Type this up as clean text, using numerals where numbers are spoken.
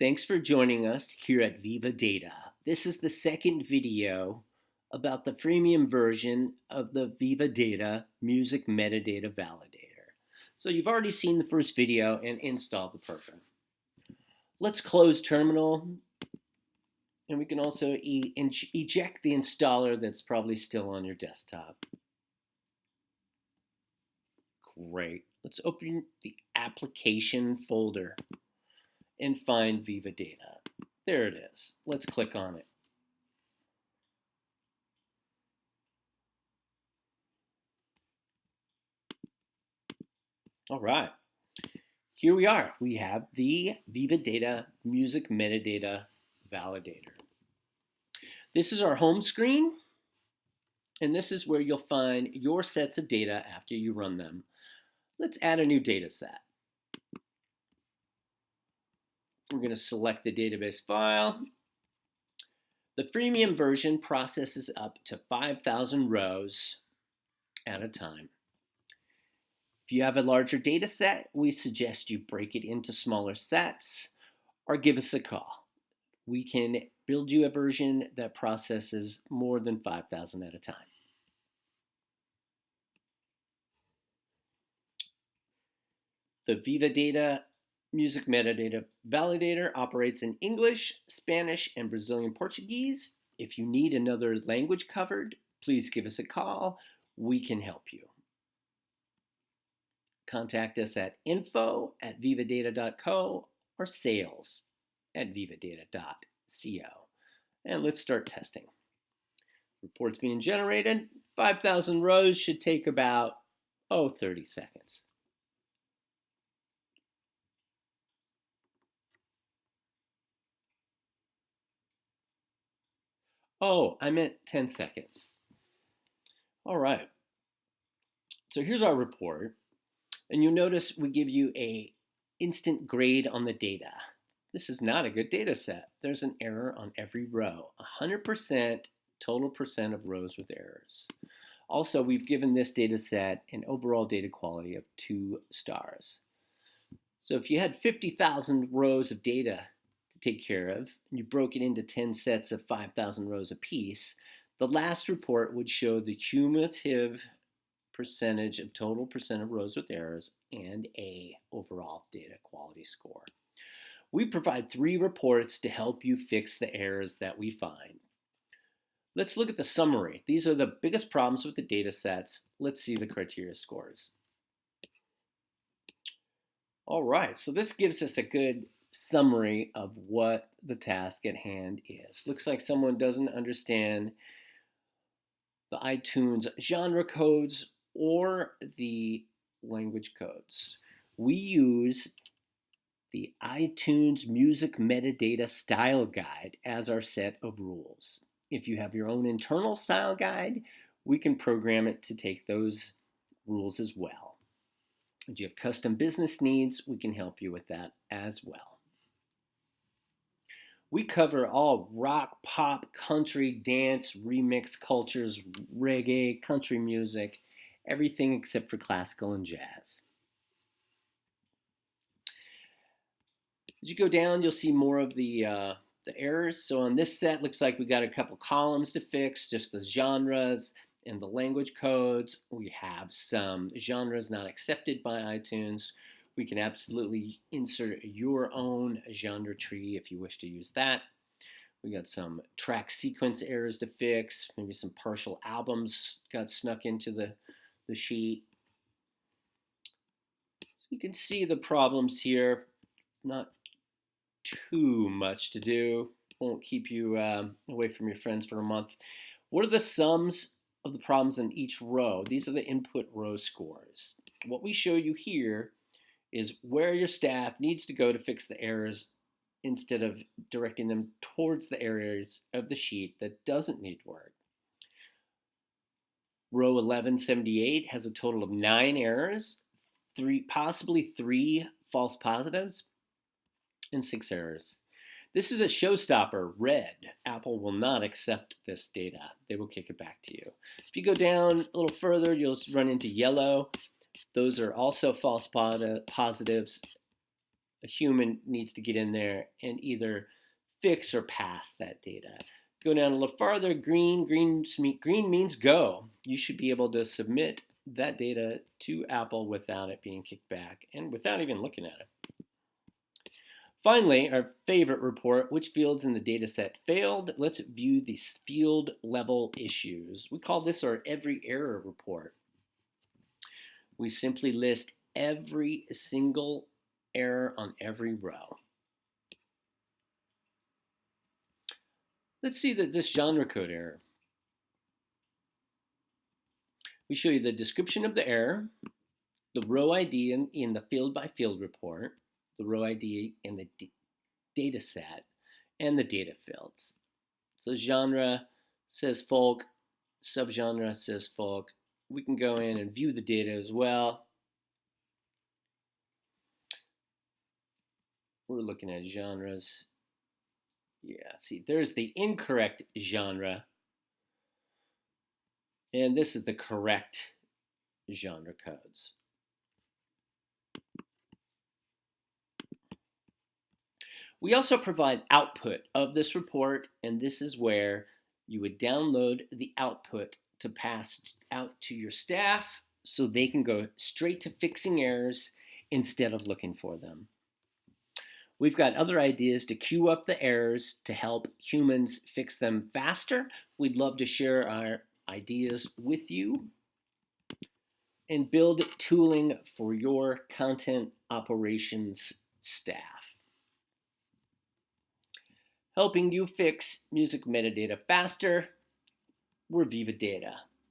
Thanks for joining us here at Viva Data. This is the second video about the freemium version of the Viva Data Music Metadata Validator. So you've already seen the first video and installed the program. Let's close terminal, and we can also eject the installer that's probably still on your desktop. Great. Let's open the application folder and find Viva Data. There it is. Let's click on it. All right. Here we are. We have the Viva Data Music Metadata Validator. This is our home screen, and this is where you'll find your sets of data after you run them. Let's add a new data set. We're going to select the database file. The freemium version processes up to 5,000 rows at a time. If you have a larger data set, we suggest you break it into smaller sets or give us a call. We can build you a version that processes more than 5,000 at a time. The Viva Data Music Metadata Validator operates in English, Spanish, and Brazilian Portuguese. If you need another language covered, please give us a call. We can help you. Contact us at info@vivadata.co or sales@vivadata.co. And let's start testing. Reports being generated. 5,000 rows should take about, 30 seconds. I meant 10 seconds. All right. So here's our report. And you'll notice we give you an instant grade on the data. This is not a good data set. There's an error on every row. 100% total percent of rows with errors. Also, we've given this data set an overall data quality of 2 stars. So if you had 50,000 rows of data to take care of, and you broke it into 10 sets of 5,000 rows apiece, the last report would show the cumulative percentage of total percent of rows with errors and a overall data quality score. We provide 3 reports to help you fix the errors that we find. Let's look at the summary. These are the biggest problems with the data sets. Let's see the criteria scores. All right, so this gives us a good summary of what the task at hand is. Looks like someone doesn't understand the iTunes genre codes or the language codes. We use the iTunes Music Metadata Style Guide as our set of rules. If you have your own internal style guide, we can program it to take those rules as well. If you have custom business needs, we can help you with that as well. We cover all rock, pop, country, dance, remix cultures, reggae, country music, everything except for classical and jazz. As you go down, you'll see more of the errors. So on this set, looks like we got a couple columns to fix, just the genres and the language codes. We have some genres not accepted by iTunes. We can absolutely insert your own genre tree if you wish to use that. We got some track sequence errors to fix, maybe some partial albums got snuck into the sheet. So you can see the problems here. Not too much to do. Won't keep you away from your friends for a month. What are the sums of the problems in each row? These are the input row scores. What we show you here is where your staff needs to go to fix the errors instead of directing them towards the areas of the sheet that doesn't need work. Row 1178 has a total of 9 errors, possibly 3 false positives, and 6 errors. This is a showstopper, red. Apple will not accept this data. They will kick it back to you. If you go down a little further, you'll run into yellow. Those are also false positives A human needs to get in there and either fix or pass that data. Go down a little farther, green means go. You should be able to submit that data to Apple without it being kicked back and without even looking at it. Finally, our favorite report, which fields in the dataset failed? Let's view the field level issues. We call this our every error report. We simply list every single error on every row. Let's see this genre code error. We show you the description of the error, the row ID in the field by field report, the row ID in the data set, and the data fields. So genre says folk, subgenre says folk. We can go in and view the data as well. We're looking at genres. Yeah, see, there's the incorrect genre. And this is the correct genre codes. We also provide output of this report, and this is where you would download the output to pass out to your staff so they can go straight to fixing errors instead of looking for them. We've got other ideas to queue up the errors to help humans fix them faster. We'd love to share our ideas with you and build tooling for your content operations staff. Helping you fix music metadata faster, we're Viva Data.